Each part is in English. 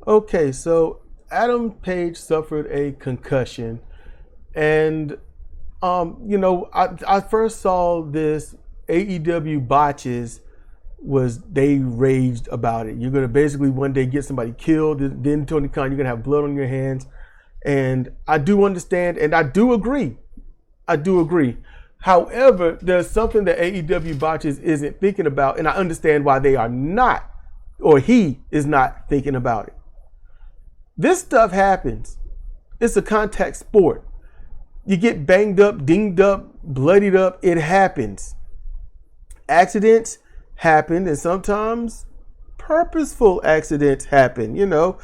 Okay, so Adam Page suffered a concussion, and I first saw this AEW botches was they raged about it. You're gonna basically one day get somebody killed, then Tony Khan, you're gonna have blood on your hands, and I do understand, and I do agree. However, there's something that AEW botches isn't thinking about, and I understand why they are not, or he is not thinking about it. This stuff happens. It's a contact sport. You get banged up, dinged up, bloodied up. It happens. Accidents happen, and sometimes purposeful accidents happen. You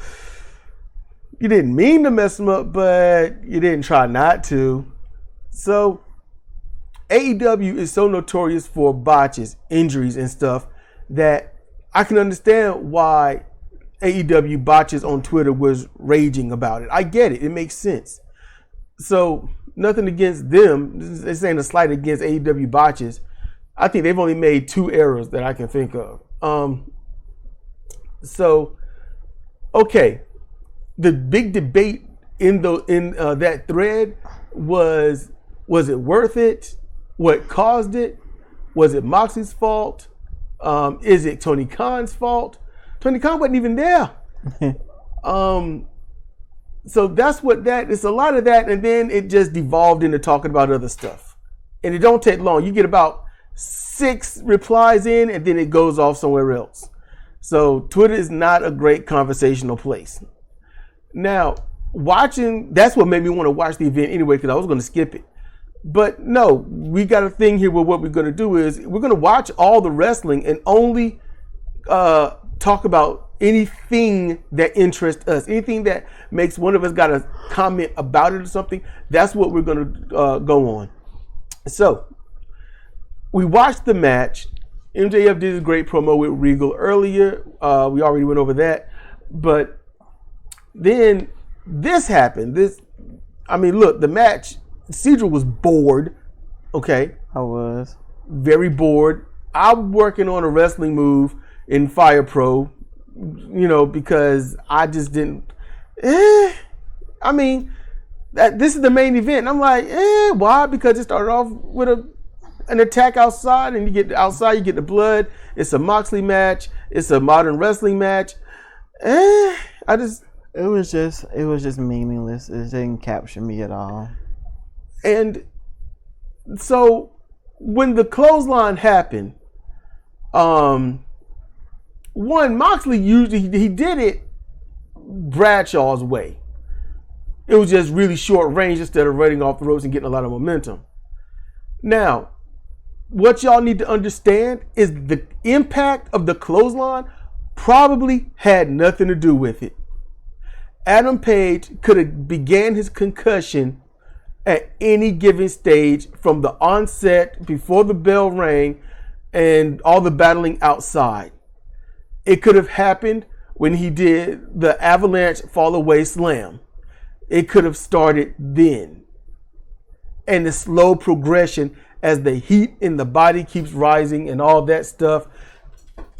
didn't mean to mess them up, but you didn't try not to. So AEW is so notorious for botches, injuries, and stuff that I can understand why AEW botches on Twitter was raging about it. I get it. It makes sense. So nothing against them. This ain't a slight against AEW botches. I think they've only made 2 errors that I can think of. Okay. The big debate in that thread was it worth it? What caused it? Was it Moxley's fault? Is it Tony Khan's fault? Tony Khan wasn't even there. So that's what it's a lot of that, and then it just devolved into talking about other stuff. And it don't take long. You get about 6 replies in, and then it goes off somewhere else. So Twitter is not a great conversational place. Now, that's what made me want to watch the event anyway, because I was going to skip it. But no, we got a thing here where what we're going to do is we're going to watch all the wrestling and only talk about anything that interests us, anything that makes one of us got a comment about it or something. That's what we're going to go on. So we watched the match. MJF did a great promo with Regal earlier. We already went over that. But then this happened. Look, the match, Cedric was bored. Okay. I was. Very bored. I'm working on a wrestling move in Fire Pro, because I just didn't. This is the main event. And I'm like, why? Because it started off with an attack outside, and you get outside, you get the blood. It's a Moxley match. It's a modern wrestling match. It was just meaningless. It didn't capture me at all. And so when the clothesline happened, Moxley he did it Bradshaw's way. It was just really short range instead of running off the ropes and getting a lot of momentum. Now, what y'all need to understand is the impact of the clothesline probably had nothing to do with it. Adam Page could have began his concussion at any given stage from the onset, before the bell rang, and all the battling outside. It could have happened when he did the avalanche fall away slam. It could have started then. And the slow progression as the heat in the body keeps rising and all that stuff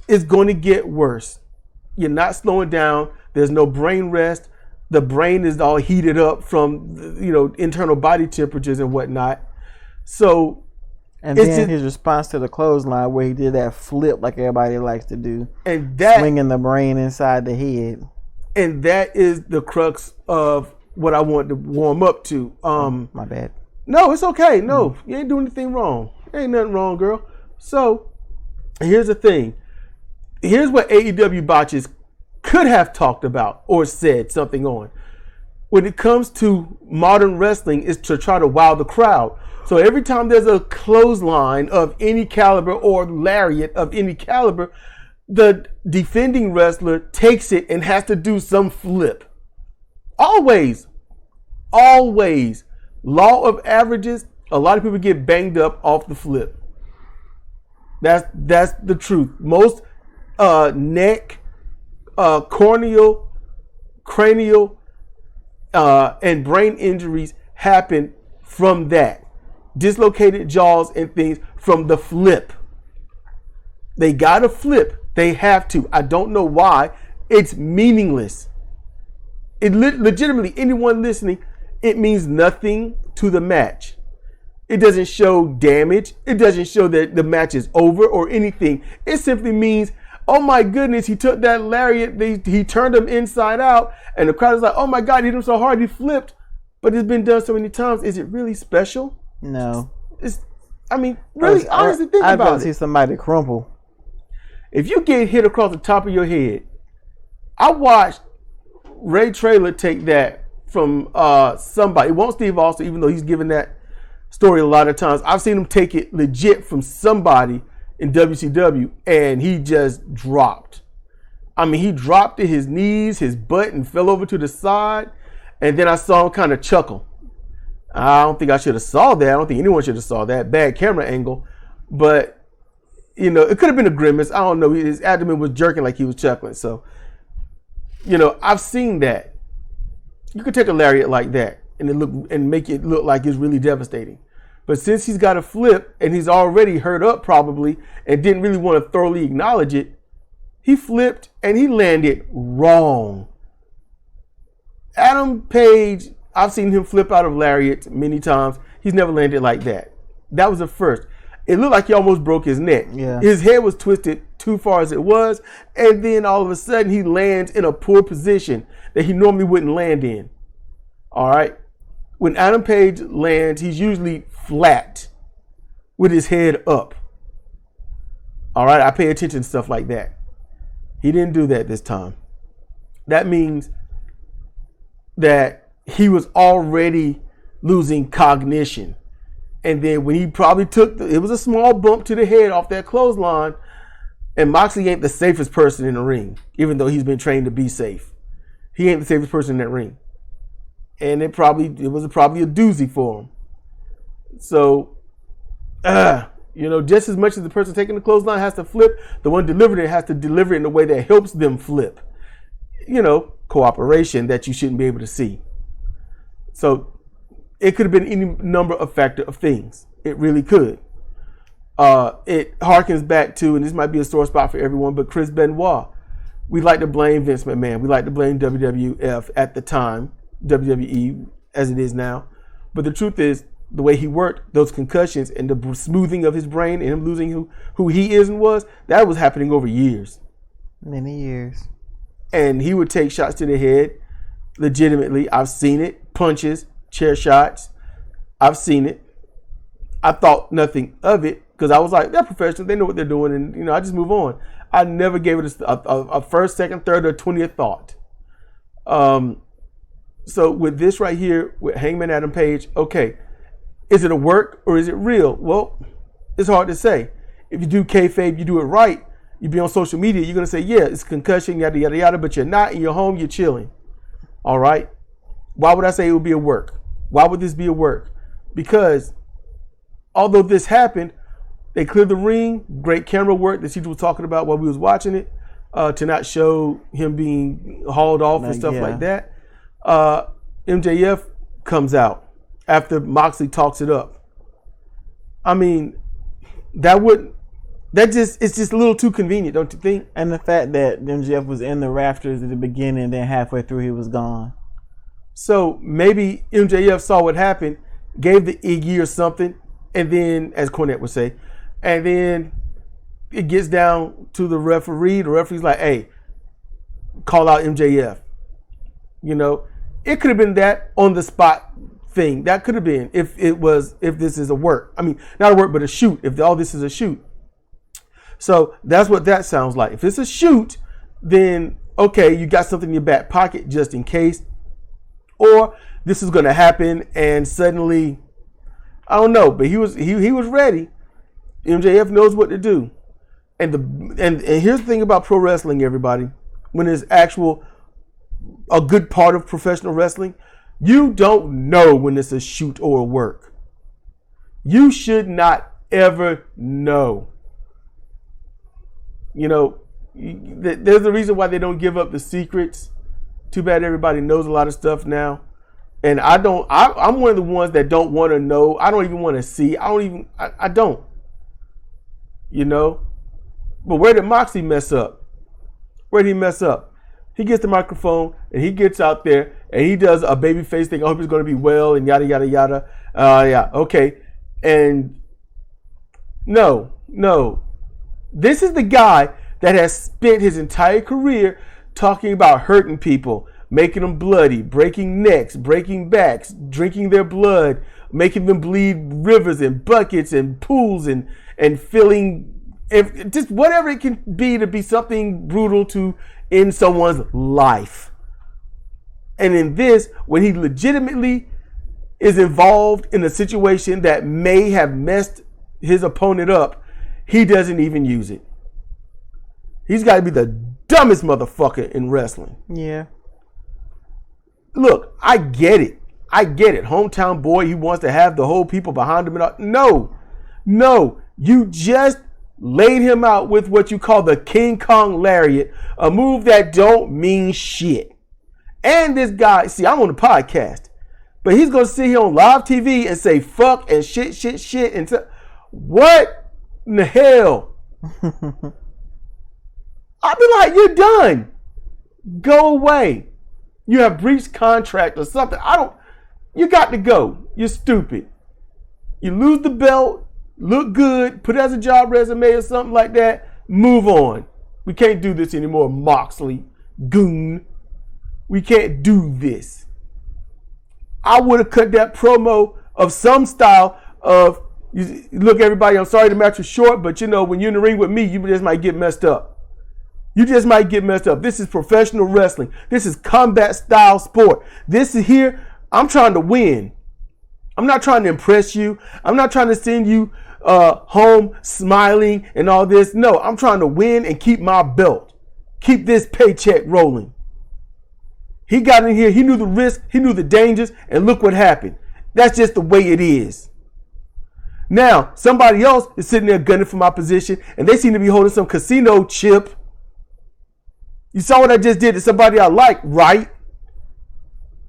is going to get worse. You're not slowing down. There's no brain rest. The brain is all heated up from, internal body temperatures and whatnot. So, and then his response to the clothesline, where he did that flip like everybody likes to do, and that swinging the brain inside the head. And that is the crux of what I want to warm up to. My bad. No, it's okay. No, you ain't doing anything wrong. Ain't nothing wrong, girl. So, here's the thing. Here's what AEW botches could have talked about or said something on. When it comes to modern wrestling, is to try to wow the crowd. So every time there's a clothesline of any caliber or lariat of any caliber, the defending wrestler takes it and has to do some flip. Always. Law of averages, a lot of people get banged up off the flip. That's the truth. Most neck, corneal, cranial, and brain injuries happen from that. Dislocated jaws and things from the flip. They gotta flip. They have to. I don't know why. It's meaningless. legitimately, anyone listening, it means nothing to the match. It doesn't show damage. It doesn't show that the match is over or anything. It simply means, oh my goodness, he took that lariat, he turned him inside out, and the crowd is like, oh my God, he hit him so hard, he flipped. But it's been done so many times. Is it really special? No. Really, honestly, think I'd about rather it. see somebody crumple. If you get hit across the top of your head, I watched Ray Traylor take that from somebody. It won't Steve Austin, even though he's given that story a lot of times. I've seen him take it legit from somebody in WCW, and he just dropped. He dropped to his knees, his butt, and fell over to the side. And then I saw him kind of chuckle. I don't think I should have saw that. I don't think anyone should have saw that. Bad camera angle. But, it could have been a grimace. I don't know. His abdomen was jerking like he was chuckling. So, I've seen that. You could take a lariat like that and make it look like it's really devastating. But since he's got a flip and he's already hurt up probably and didn't really want to thoroughly acknowledge it, he flipped and he landed wrong. Adam Page, I've seen him flip out of lariats many times. He's never landed like that. That was the first. It looked like he almost broke his neck. Yeah. His head was twisted too far as it was. And then all of a sudden he lands in a poor position that he normally wouldn't land in. All right. When Adam Page lands, he's usually flat with his head up. All right. I pay attention to stuff like that. He didn't do that this time. That means that he was already losing cognition. And then when he probably it was a small bump to the head off that clothesline. And Moxley ain't the safest person in the ring, even though he's been trained to be safe. He ain't the safest person in that ring. And it was probably a doozy for him. So, just as much as the person taking the clothesline has to flip, the one delivering it has to deliver it in a way that helps them flip. Cooperation that you shouldn't be able to see. So it could have been any number of factor of things. It really could. It harkens back to, and this might be a sore spot for everyone, but Chris Benoit. We like to blame Vince McMahon. We like to blame WWF at the time, WWE as it is now. But the truth is, the way he worked, those concussions and the smoothing of his brain and him losing who he is and was, that was happening over years. Many years. And he would take shots to the head legitimately. I've seen it. Punches, chair shots. I've seen it. I thought nothing of it because I was like, they're professionals. They know what they're doing. And, I just move on. I never gave it a first, second, third, or 20th thought. So with this right here, with Hangman Adam Page, okay, is it a work or is it real? Well, it's hard to say. If you do kayfabe, you do it right. You be on social media, you're going to say, yeah, it's concussion, yada, yada, yada, but you're not in your home, you're chilling. All right? Why would I say it would be a work? Why would this be a work? Because although this happened, they cleared the ring, great camera work that CJ was talking about while we was watching it, to not show him being hauled off and stuff like that. MJF comes out after Moxley talks it up. It's just a little too convenient, don't you think? And the fact that MJF was in the rafters at the beginning and then halfway through he was gone. So maybe MJF saw what happened, gave the Iggy or something, and then, as Cornette would say, and then it gets down to the referee. The referee's like, hey, call out MJF. It could have been that on the spot thing. That could have been if this is a work. Not a work, but a shoot. If all this is a shoot. So that's what that sounds like. If it's a shoot, then okay, you got something in your back pocket just in case. Or this is going to happen and suddenly, I don't know, but he was ready. MJF knows what to do. And here's the thing about pro wrestling, everybody. When it's a good part of professional wrestling, you don't know when it's a shoot or a work. You should not ever know. There's a reason why they don't give up the secrets. Too bad everybody knows a lot of stuff now. And I'm one of the ones that don't want to know. I don't even want to see. I don't. But where did Moxley mess up? Where did he mess up? He gets the microphone and he gets out there and he does a baby face thing. I hope he's going to be well and yada, yada, yada. Yeah, okay. And no. This is the guy that has spent his entire career talking about hurting people, making them bloody, breaking necks, breaking backs, drinking their blood, making them bleed rivers and buckets and pools and filling, just whatever it can be to be something brutal to end someone's life. And in this, when he legitimately is involved in a situation that may have messed his opponent up, he doesn't even use it. He's got to be the dumbest motherfucker in wrestling. Yeah. Look, I get it. Hometown boy, he wants to have the whole people behind him. No. You just laid him out with what you call the King Kong lariat, a move that don't mean shit. And this guy, see, I'm on the podcast, but he's going to sit here on live TV and say fuck and shit. And what in the hell? I'll be like, you're done. Go away. You have breached contract or something. You got to go. You're stupid. You lose the belt, look good, put it as a job resume or something like that, move on. We can't do this anymore, Moxley. Goon. We can't do this. I would have cut that promo of some style of, look everybody, I'm sorry the match was short, but when you're in the ring with me, you just might get messed up. This is professional wrestling. This is combat style sport. This is here. I'm trying to win. I'm not trying to impress you. I'm not trying to send you home smiling and all this. No, I'm trying to win and keep my belt. Keep this paycheck rolling. He got in here. He knew the risk. He knew the dangers. And look what happened. That's just the way it is. Now, somebody else is sitting there gunning for my position, and they seem to be holding some casino chip. You saw what I just did to somebody I like, right?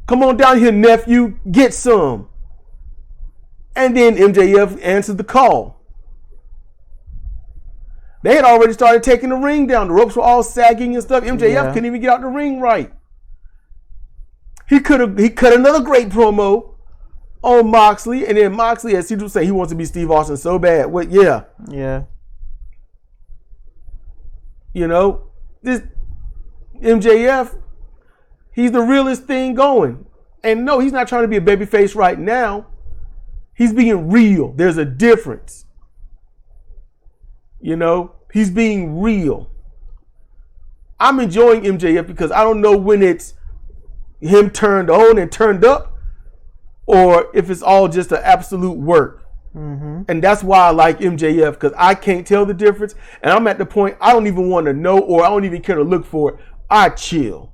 Come on down here, nephew. Get some. And then MJF answered the call. They had already started taking the ring down. The ropes were all sagging and stuff. MJF couldn't even get out the ring right. He cut another great promo on Moxley, and then Moxley, as people say, he wants to be Steve Austin so bad. Well, yeah. This MJF, he's the realest thing going. And no, he's not trying to be a babyface right now. He's being real. There's a difference. He's being real. I'm enjoying MJF because I don't know when it's him turned on and turned up or if it's all just an absolute work. Mm-hmm. And that's why I like MJF, because I can't tell the difference. And I'm at the point I don't even want to know, or I don't even care to look for it. I chill.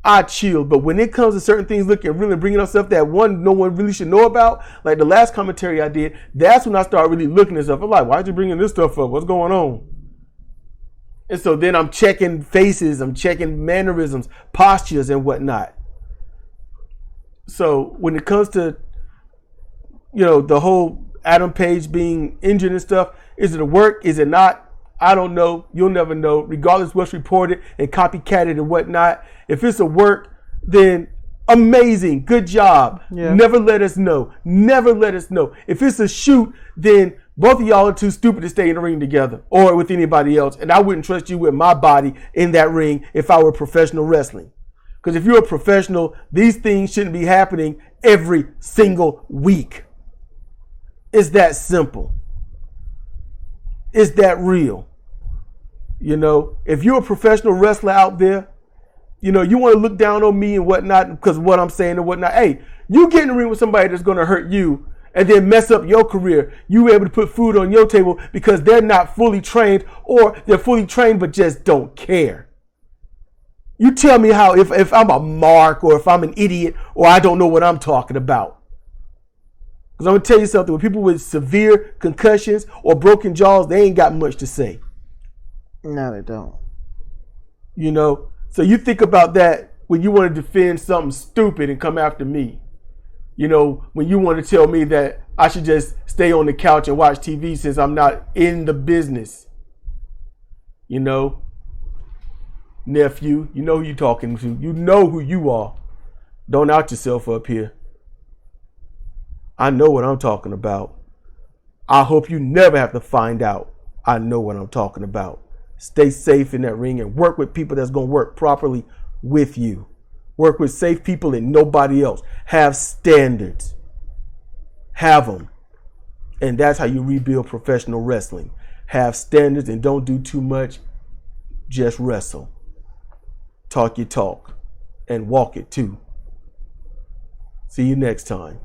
But when it comes to certain things, looking really bringing up stuff that no one really should know about, like the last commentary I did, that's when I start really looking at stuff. I'm like, why'd you bringing this stuff up? What's going on? And so then I'm checking faces, I'm checking mannerisms, postures, and whatnot. So when it comes to, the whole Adam Page being injured and stuff, is it a work? Is it not? I don't know. You'll never know. Regardless what's reported and copycatted and whatnot. If it's a work, then amazing. Good job. Yeah. Never let us know. If it's a shoot, then both of y'all are too stupid to stay in the ring together or with anybody else. And I wouldn't trust you with my body in that ring if I were professional wrestling. Because if you're a professional, these things shouldn't be happening every single week. It's that simple. It's that real. If you're a professional wrestler out there, you want to look down on me and whatnot because of what I'm saying and whatnot. Hey, you get in the ring with somebody that's going to hurt you and then mess up your career. You able to put food on your table because they're not fully trained, or they're fully trained but just don't care. You tell me how, if I'm a mark or if I'm an idiot or I don't know what I'm talking about. Because I'm going to tell you something. With people with severe concussions or broken jaws, they ain't got much to say. No, they don't. So you think about that when you want to defend something stupid and come after me. When you want to tell me that I should just stay on the couch and watch TV since I'm not in the business. nephew. You know who you're talking to. You know who you are. Don't out yourself up here. I know what I'm talking about. I hope you never have to find out. I know what I'm talking about. Stay safe in that ring and work with people that's going to work properly with you. Work with safe people and nobody else. Have standards. Have them. And that's how you rebuild professional wrestling. Have standards and don't do too much. Just wrestle. Talk your talk and walk it too. See you next time.